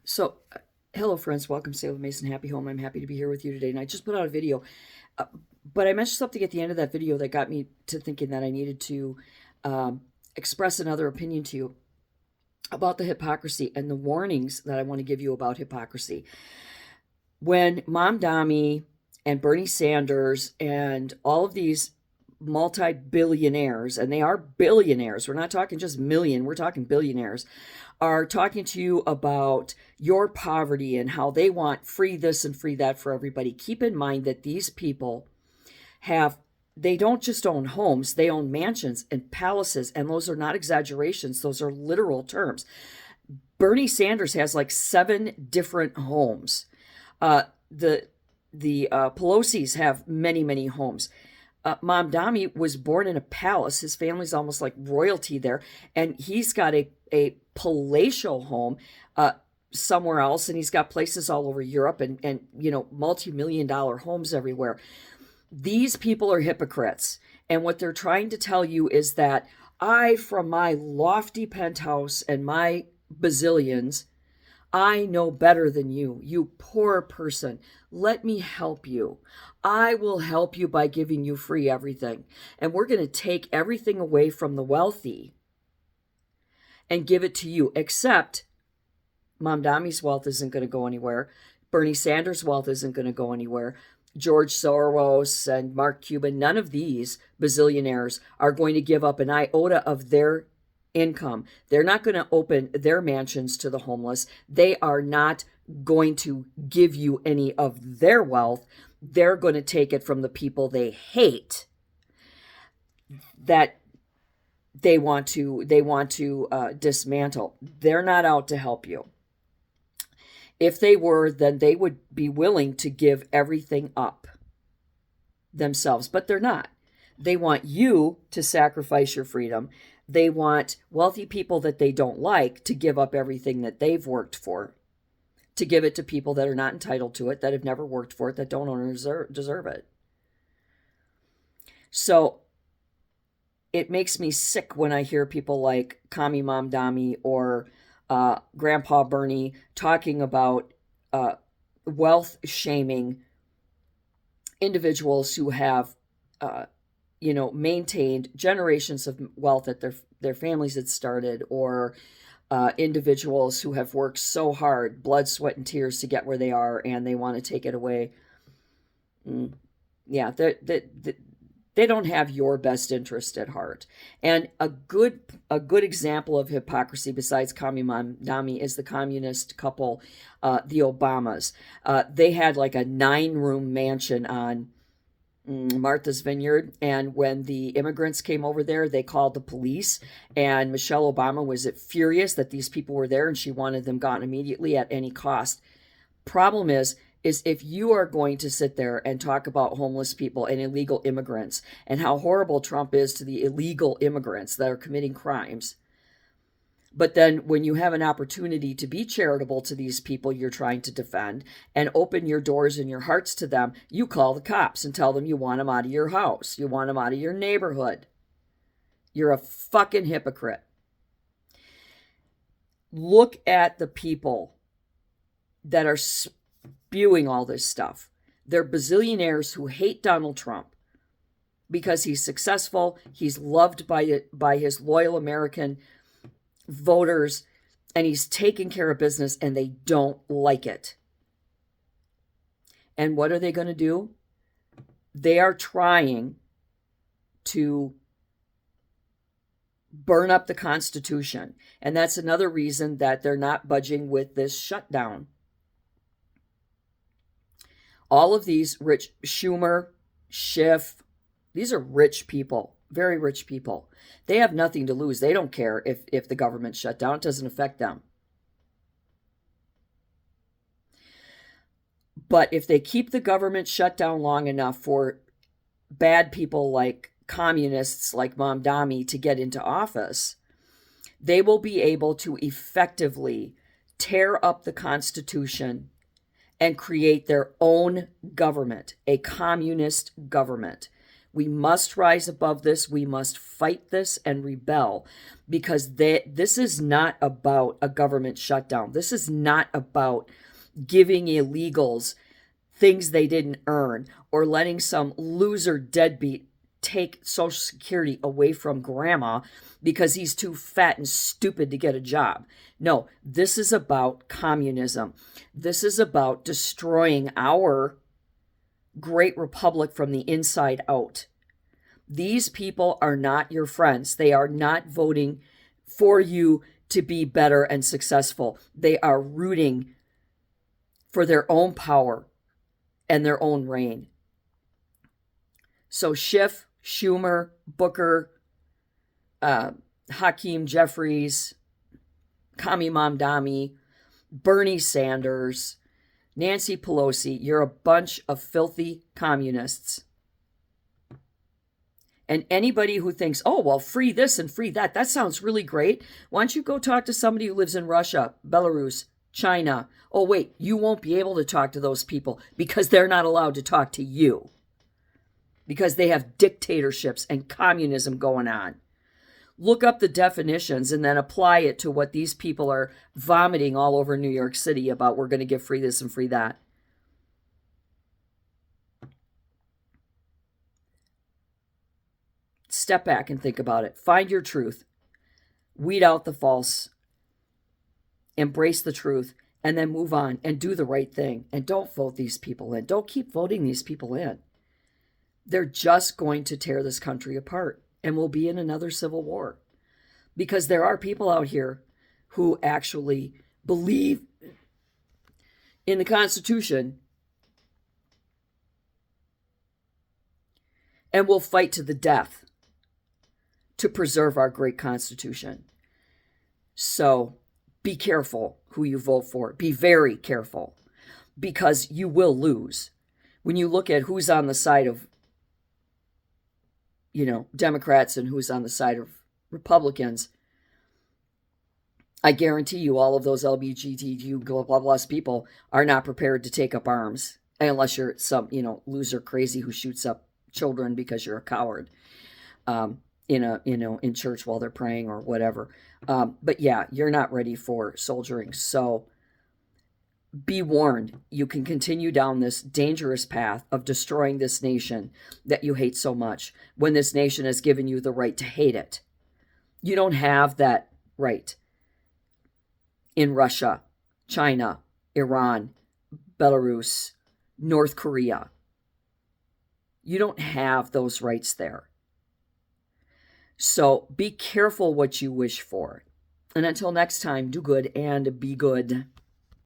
So, hello, friends. Welcome, to Salem Mason Happy Home. I'm happy to be here with you today. And I just put out a video, uh, but I mentioned something at the end of that video that got me to thinking that I needed to express another opinion to you about the hypocrisy and the warnings that I want to give you about hypocrisy. When Mom Dami and Bernie Sanders and all of these multi-billionaires, and they are billionaires, we're not talking just million, we're talking billionaires, are talking to you about your poverty and how they want free this and free that for everybody. Keep in mind that these people they don't just own homes, they own mansions and palaces, and those are not exaggerations, those are literal terms. Bernie Sanders has like 7 different homes. The Pelosi's have many, many homes. Mom Dami was born in a palace. His family's almost like royalty there. And he's got a palatial home somewhere else. And he's got places all over Europe and multi-million-dollar homes everywhere. These people are hypocrites. And what they're trying to tell you is that from my lofty penthouse and my bazillions, I know better than you, you poor person. Let me help you. I will help you by giving you free everything. And we're going to take everything away from the wealthy and give it to you, except Mom Dami's wealth isn't going to go anywhere. Bernie Sanders' wealth isn't going to go anywhere. George Soros and Mark Cuban, none of these bazillionaires are going to give up an iota of their income. They're not going to open their mansions to the homeless. They are not going to give you any of their wealth. They're going to take it from the people they hate, that they want to dismantle. They're not out to help you. If they were, then they would be willing to give everything up themselves, but they're not. They want you to sacrifice your freedom. They want wealthy people that they don't like to give up everything that they've worked for, to give it to people that are not entitled to it, that have never worked for it, that don't deserve it. So it makes me sick when I hear people like Commie Mom Dami or Grandpa Bernie talking about wealth shaming individuals who have maintained generations of wealth that their families had started, or individuals who have worked so hard, blood, sweat, and tears to get where they are, and they want to take it away. Yeah, they don't have your best interest at heart. And a good example of hypocrisy besides Commie Mom Dami is the communist couple, the Obamas. They had like a 9-room mansion on Martha's Vineyard, and when the immigrants came over there, they called the police, and Michelle Obama was furious that these people were there, and she wanted them gone immediately at any cost. Problem is if you are going to sit there and talk about homeless people and illegal immigrants and how horrible Trump is to the illegal immigrants that are committing crimes, but then when you have an opportunity to be charitable to these people you're trying to defend and open your doors and your hearts to them, you call the cops and tell them you want them out of your house. You want them out of your neighborhood. You're a fucking hypocrite. Look at the people that are spewing all this stuff. They're bazillionaires who hate Donald Trump because he's successful. He's loved by his loyal American voters, and he's taking care of business, and they don't like it. And what are they going to do? They are trying to burn up the Constitution. And that's another reason that they're not budging with this shutdown. All of these rich, Schumer, Schiff, these are rich people. Very rich people. They have nothing to lose. They don't care if the government shut down. It doesn't affect them. But if they keep the government shut down long enough for bad people like communists like Mom Dami to get into office, they will be able to effectively tear up the Constitution and create their own government, a communist government, We must rise above this. We must fight this and rebel, because this is not about a government shutdown. This is not about giving illegals things they didn't earn, or letting some loser deadbeat take Social Security away from grandma because he's too fat and stupid to get a job. No, this is about communism. This is about destroying our great republic from the inside out. These people are not your friends. They are not voting for you to be better and successful. They are rooting for their own power and their own reign. So Schiff, Schumer, Booker, Hakeem Jeffries, Kami Mamdani, Bernie Sanders, Nancy Pelosi, you're a bunch of filthy communists. And anybody who thinks, oh, well, free this and free that, that sounds really great. Why don't you go talk to somebody who lives in Russia, Belarus, China? Oh, wait, you won't be able to talk to those people because they're not allowed to talk to you, because they have dictatorships and communism going on. Look up the definitions and then apply it to what these people are vomiting all over New York City about. We're going to give free this and free that. Step back and think about it. Find your truth. Weed out the false. Embrace the truth. And then move on and do the right thing. And don't vote these people in. Don't keep voting these people in. They're just going to tear this country apart. And we'll be in another civil war. Because there are people out here who actually believe in the Constitution and will fight to the death to preserve our great Constitution. So be careful who you vote for. Be very careful, because you will lose. When you look at who's on the side of, Democrats and who's on the side of Republicans, I guarantee you all of those LGBTQ blah blah blah people are not prepared to take up arms, unless you're some loser crazy who shoots up children because you're a coward in church while they're praying or whatever. But yeah, you're not ready for soldiering. So be warned, you can continue down this dangerous path of destroying this nation that you hate so much, when this nation has given you the right to hate it. You don't have that right in Russia, China, Iran, Belarus, North Korea. You don't have those rights there. So be careful what you wish for. And until next time, do good and be good.